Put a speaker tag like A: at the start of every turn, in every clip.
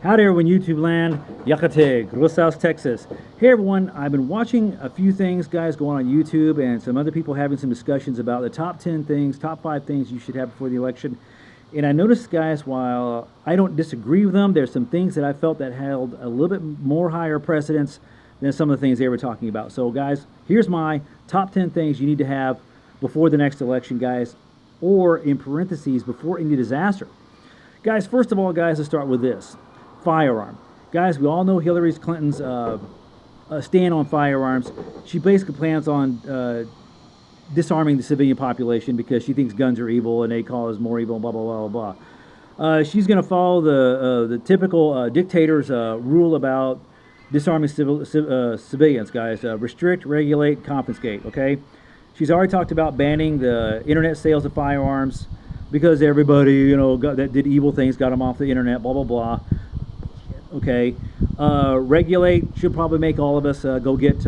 A: Howdy everyone, YouTube land, Yakateg, Rosales, Texas. Hey everyone, I've been watching a few things, guys, going on YouTube and some other people having some discussions about the top 10 things, top 5 things you should have before the election. And I noticed, guys, while I don't disagree with them, there's some things that I felt that held a little bit more higher precedence than some of the things they were talking about. So, guys, here's my top 10 things you need to have before the next election, guys, or in parentheses, before any disaster. Guys, first of all, guys, let's start with this. Firearm. Guys, we all know Hillary Clinton's stand on firearms. She basically plans on disarming the civilian population because she thinks guns are evil and they cause more evil, blah, blah, blah, blah, blah. She's going to follow the typical dictator's rule about disarming civilians, guys. Restrict, regulate, confiscate, okay? She's already talked about banning the internet sales of firearms because everybody, you know, that did evil things got them off the internet, blah, blah, blah. Okay, regulate should probably make all of us go get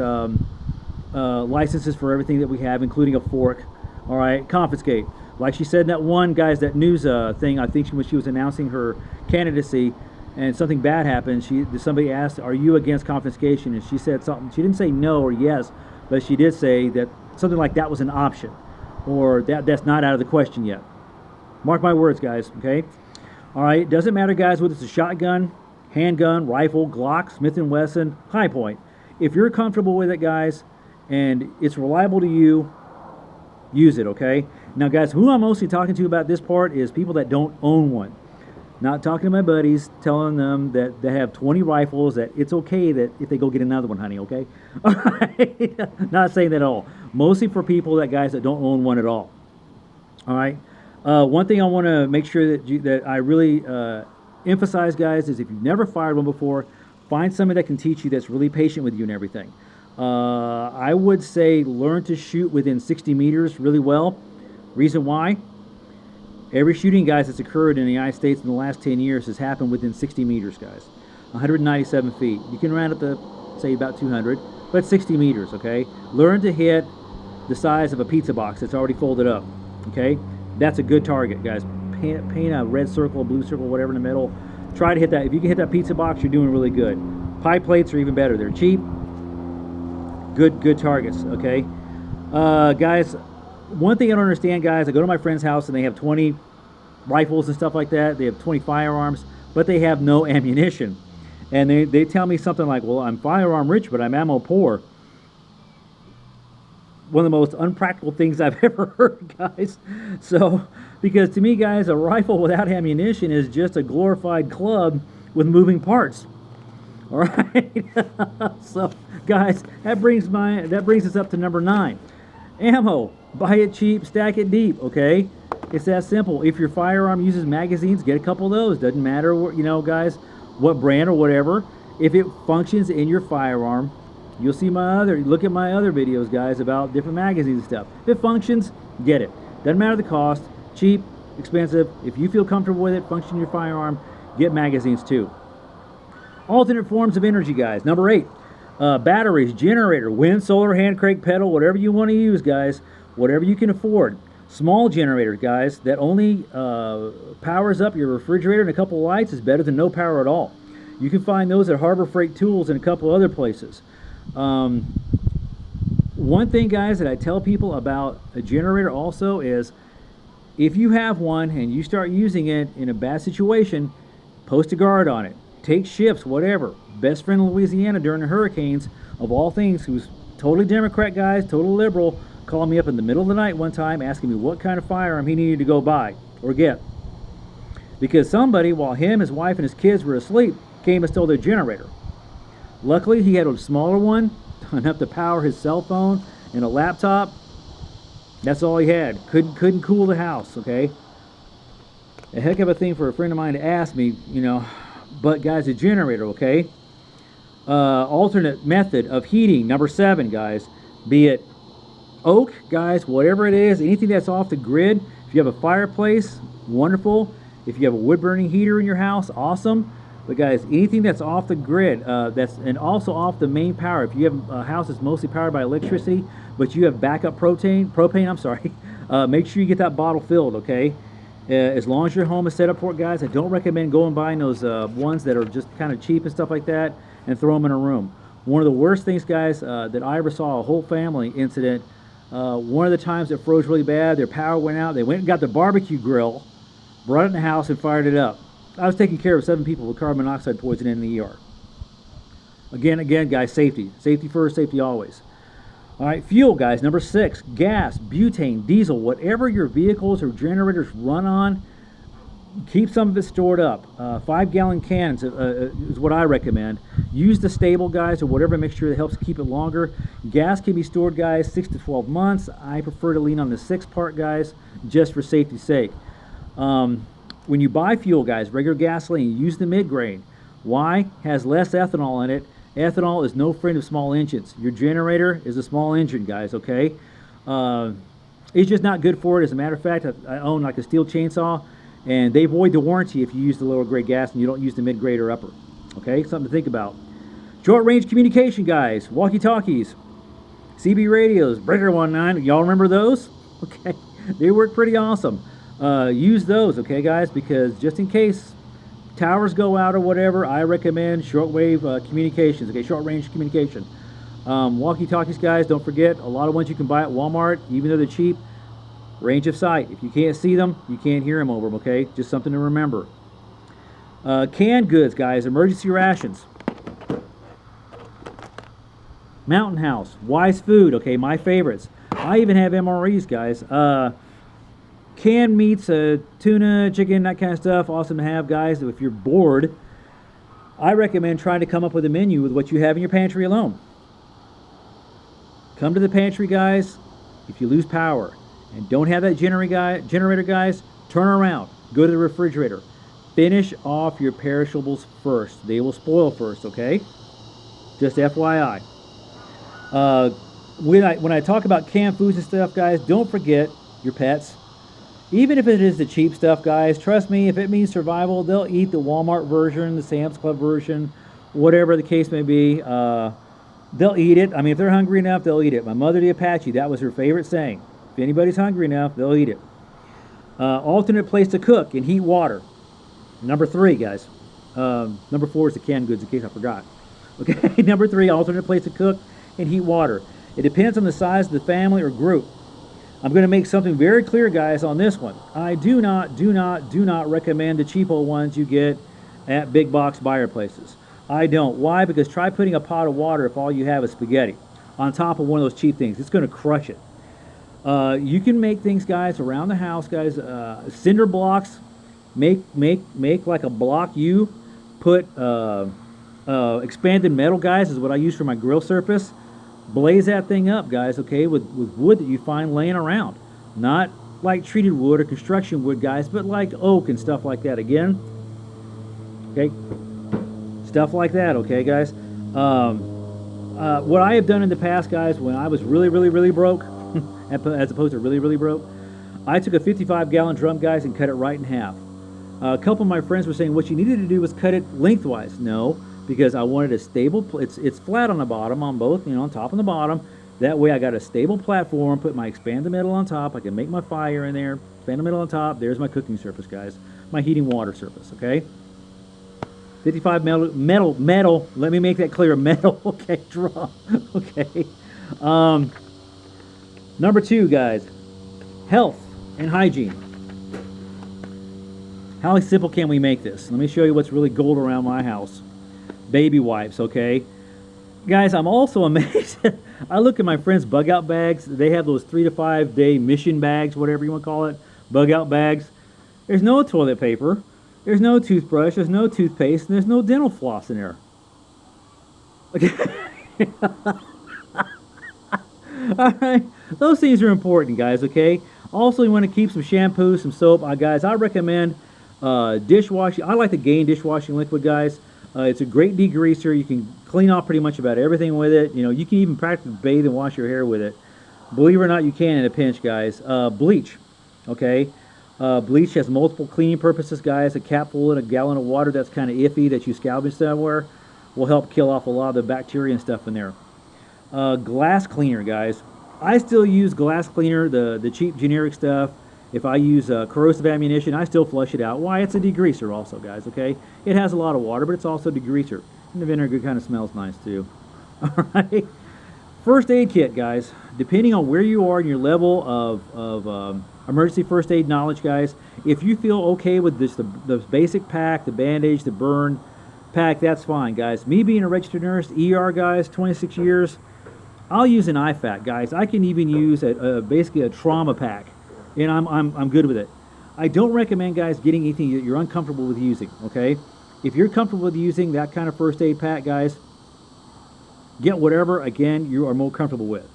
A: licenses for everything that we have, including a fork. All right, confiscate. Like she said in that one, guys, that news thing, I think when she was announcing her candidacy and something bad happened, somebody asked, are you against confiscation? And she said something. She didn't say no or yes, but she did say that something like that was an option, or that's not out of the question yet. Mark my words, guys, okay? All right, it doesn't matter, guys, whether it's a shotgun, handgun, rifle, Glock, Smith & Wesson, High Point. If you're comfortable with it, guys, and it's reliable to you, use it, okay? Now, guys, who I'm mostly talking to about this part is people that don't own one. Not talking to my buddies, telling them that they have 20 rifles, that it's okay that if they go get another one, honey, okay? All right? Not saying that at all. Mostly for people, guys, that don't own one at all. All right? One thing I want to make sure that I really emphasize, guys, is if you've never fired one before, find somebody that can teach you, that's really patient with you and everything. I would say learn to shoot within 60 meters really well. Reason why? Every shooting, guys, that's occurred in the United States in the last 10 years has happened within 60 meters, guys. 197 feet. You can round up to, say, about 200, but 60 meters, okay? Learn to hit the size of a pizza box that's already folded up, okay? That's a good target, guys. Paint a red circle, a blue circle, whatever in the middle. Try to hit that. If you can hit that pizza box, you're doing really good. Pie plates are even better. They're cheap. Good targets, okay? Guys, one thing I don't understand, guys, I go to my friend's house and they have 20 rifles and stuff like that. They have 20 firearms, but they have no ammunition. And they tell me something like, well, I'm firearm rich, but I'm ammo poor. One of the most unpractical things I've ever heard, guys. So, because to me, guys, a rifle without ammunition is just a glorified club with moving parts. All right. So, guys, that brings us up to number 9. Ammo. Buy it cheap, stack it deep. Okay, it's that simple. If your firearm uses magazines, get a couple of those. Doesn't matter, you know, guys, what brand or whatever. If it functions in your firearm, you'll see look at my other videos, guys, about different magazines and stuff. If it functions, get it. Doesn't matter the cost. Cheap, expensive. If you feel comfortable with it, function in your firearm, get magazines too. Alternate forms of energy, guys. Number 8, batteries, generator, wind, solar, hand crank, pedal, whatever you want to use, guys. Whatever you can afford. Small generator, guys, that only powers up your refrigerator and a couple of lights is better than no power at all. You can find those at Harbor Freight Tools and a couple other places. One thing, guys, that I tell people about a generator also is if you have one and you start using it in a bad situation, post a guard on it. Take shifts, whatever. Best friend in Louisiana during the hurricanes, of all things, who's totally Democrat, guys, total liberal, called me up in the middle of the night one time asking me what kind of firearm he needed to go buy or get. Because somebody, while him, his wife, and his kids were asleep, came and stole their generator. Luckily, he had a smaller one, enough to power his cell phone and a laptop. That's all he had. Couldn't cool the house, okay? A heck of a thing for a friend of mine to ask me, you know. But, guys, a generator, okay? Alternate method of heating, number 7, guys. Be it oak, guys, whatever it is, anything that's off the grid. If you have a fireplace, wonderful. If you have a wood burning heater in your house, awesome. But guys, anything that's off the grid, and also off the main power. If you have a house that's mostly powered by electricity, but you have backup propane, I'm sorry, make sure you get that bottle filled, okay? As long as your home is set up for it, guys, I don't recommend going buying those ones that are just kind of cheap and stuff like that and throw them in a room. One of the worst things, guys, that I ever saw a whole family incident, one of the times it froze really bad, their power went out, they went and got the barbecue grill, brought it in the house and fired it up. I was taking care of 7 people with carbon monoxide poisoning in the ER. Again, guys, safety. Safety first, safety always. All right, fuel, guys. Number 6, gas, butane, diesel, whatever your vehicles or generators run on, keep some of it stored up. 5-gallon cans is what I recommend. Use the stable, guys, or whatever mixture that helps keep it longer. Gas can be stored, guys, 6 to 12 months. I prefer to lean on the 6 part, guys, just for safety's sake. When you buy fuel, guys, regular gasoline, use the mid-grade. Why? Has less ethanol in it. Ethanol is no friend of small engines. Your generator is a small engine, guys, okay? It's just not good for it. As a matter of fact, I own like a steel chainsaw, and they void the warranty if you use the lower grade gas and you don't use the mid-grade or upper. Okay, something to think about. Short range communication, guys, walkie-talkies, CB radios, Breaker 19, y'all remember those? Okay, they work pretty awesome. Use those, okay, guys, because just in case towers go out or whatever, I recommend shortwave communications, okay, short range communication. Walkie-talkies, guys, don't forget, a lot of ones you can buy at Walmart, even though they're cheap, range of sight. If you can't see them, you can't hear them over them, okay? Just something to remember. Canned goods, guys, emergency rations. Mountain House, Wise Food, okay, my favorites. I even have MREs, guys. Canned meats, tuna, chicken, that kind of stuff, awesome to have, guys. If you're bored, I recommend trying to come up with a menu with what you have in your pantry alone. Come to the pantry, guys. If you lose power and don't have that generator, guys, turn around. Go to the refrigerator. Finish off your perishables first. They will spoil first, okay? Just FYI. When I talk about canned foods and stuff, guys, don't forget your pets. Even if it is the cheap stuff, guys, trust me, if it means survival, they'll eat the Walmart version, the Sam's Club version, whatever the case may be. They'll eat it. I mean, if they're hungry enough, they'll eat it. My mother, the Apache, that was her favorite saying. If anybody's hungry enough, they'll eat it. Alternate place to cook and heat water. Number 3, guys. Number 4 is the canned goods, in case I forgot. Okay, number 3, alternate place to cook and heat water. It depends on the size of the family or group. I'm going to make something very clear, guys, on this one. I do not recommend the cheapo ones you get at big box buyer places. I don't. Why? Because try putting a pot of water if all you have is spaghetti on top of one of those cheap things. It's going to crush it. You can make things, guys, around the house, guys. Cinder blocks. Make like a block U. Put expanded metal, guys, is what I use for my grill surface. Blaze that thing up, guys, okay, with wood that you find laying around. Not like treated wood or construction wood, guys, but like oak and stuff like that. Again, okay, stuff like that, okay, guys. What I have done in the past, guys, when I was really broke, as opposed to really broke, I took a 55-gallon drum, guys, and cut it right in half. A couple of my friends were saying what you needed to do was cut it lengthwise. No, because I wanted a stable, it's flat on the bottom, on both, you know, on top and the bottom. That way I got a stable platform, put my expanded metal on top, I can make my fire in there, expanded metal on top, there's my cooking surface, guys. My heating water surface, okay? 55 metal, let me make that clear, metal, okay, drum, okay. Number 2, guys, health and hygiene. How simple can we make this? Let me show you what's really gold around my house. Baby wipes, okay? Guys, I'm also amazed. I look at my friends' bug out bags. They have those 3 to 5 day mission bags, whatever you want to call it, bug out bags. There's no toilet paper. There's no toothbrush. There's no toothpaste. And there's no dental floss in there. Okay. All right. Those things are important, guys, okay? Also, you want to keep some shampoo, some soap. Guys, I recommend dishwashing. I like the Gain dishwashing liquid, guys. It's a great degreaser. You can clean off pretty much about everything with it. You know, you can even practically bathe and wash your hair with it. Believe it or not, you can in a pinch, guys. Bleach, okay? Bleach has multiple cleaning purposes, guys. A capful in a gallon of water that's kind of iffy that you scavenge somewhere will help kill off a lot of the bacteria and stuff in there. Glass cleaner, guys. I still use glass cleaner, the cheap generic stuff. If I use corrosive ammunition, I still flush it out. Why? It's a degreaser also, guys, okay? It has a lot of water, but it's also a degreaser. And the vinegar kind of smells nice, too. All right? First aid kit, guys. Depending on where you are in your level of emergency first aid knowledge, guys, if you feel okay with this, the basic pack, the bandage, the burn pack, that's fine, guys. Me being a registered nurse, ER, guys, 26 years, I'll use an IFAK, guys. I can even use basically a trauma pack, and I'm good with it. I don't recommend, guys, getting anything that you're uncomfortable with using, okay? If you're comfortable with using that kind of first aid pack, guys, get whatever, again, you are more comfortable with.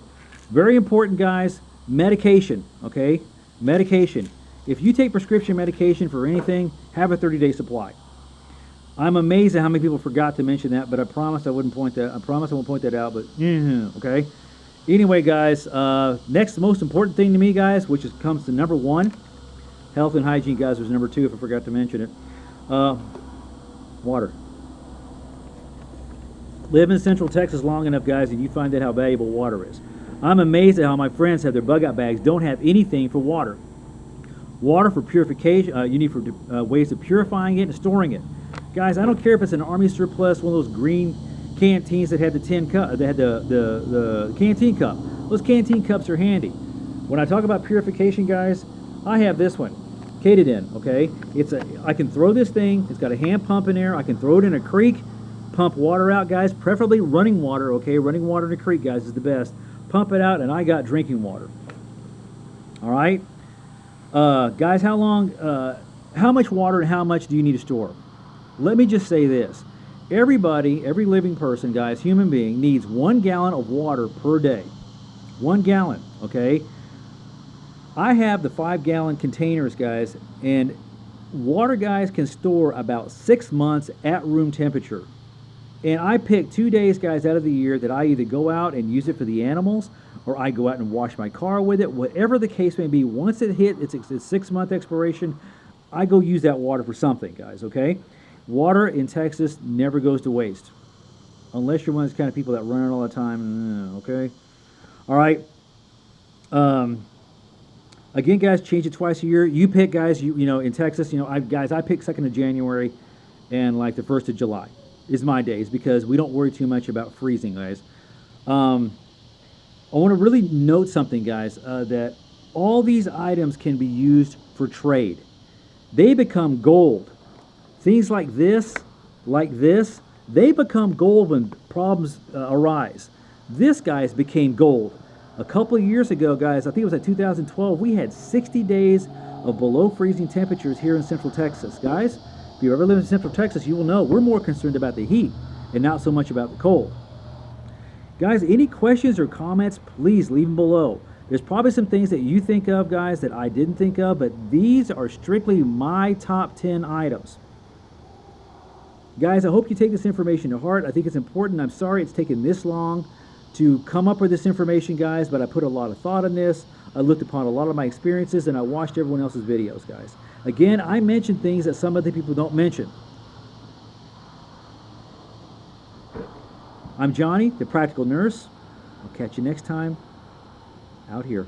A: Very important, guys, medication, okay? Medication. If you take prescription medication for anything, have a 30-day supply. I'm amazed at how many people forgot to mention that, but I promised I wouldn't point that. I promised I won't point that out, but okay. Anyway, guys, next most important thing to me, guys, which comes to number 1, health and hygiene, guys, was number 2 if I forgot to mention it. Water. Live in Central Texas long enough, guys, and you find out how valuable water is. I'm amazed at how my friends have their bug-out bags, don't have anything for water. Water for purification, you need for ways of purifying it and storing it. Guys, I don't care if it's an Army surplus, one of those green canteens that had the tin cup, that had the canteen cup. Those canteen cups are handy. When I talk about purification, guys, I have this one, Katadyn, okay? I can throw this thing, it's got a hand pump in there, I can throw it in a creek, pump water out, guys, preferably running water, okay? Running water in a creek, guys, is the best. Pump it out, and I got drinking water. All right? Guys, how much water and how much do you need to store? Let me just say this. Everybody, every living person, guys, human being, needs 1 gallon of water per day. 1 gallon, okay? I have the 5-gallon containers, guys, and water, guys, can store about 6 months at room temperature. And I pick 2 days, guys, out of the year that I either go out and use it for the animals, or I go out and wash my car with it, whatever the case may be. Once it hit its 6-month expiration, I go use that water for something, guys, okay? Water in Texas never goes to waste. Unless you're one of those kind of people that run it all the time, okay? All right. Again, guys, change it twice a year. You pick, guys, you know, in Texas, you know, I pick 2nd of January and like the 1st of July is my days because we don't worry too much about freezing, guys. I want to really note something, guys, that all these items can be used for trade. They become gold. Things like this, they become gold when problems arise. This, guys, became gold. A couple of years ago, guys, I think it was at 2012, we had 60 days of below freezing temperatures here in Central Texas. Guys, if you ever live in Central Texas, you will know we're more concerned about the heat and not so much about the cold. Guys, any questions or comments, please leave them below. There's probably some things that you think of, guys, that I didn't think of, but these are strictly my top 10 items. Guys, I hope you take this information to heart. I think it's important. I'm sorry it's taken this long to come up with this information, guys, but I put a lot of thought in this. I looked upon a lot of my experiences, and I watched everyone else's videos, guys. Again, I mentioned things that some other people don't mention. I'm Johnny, the Practical Nurse. I'll catch you next time out here.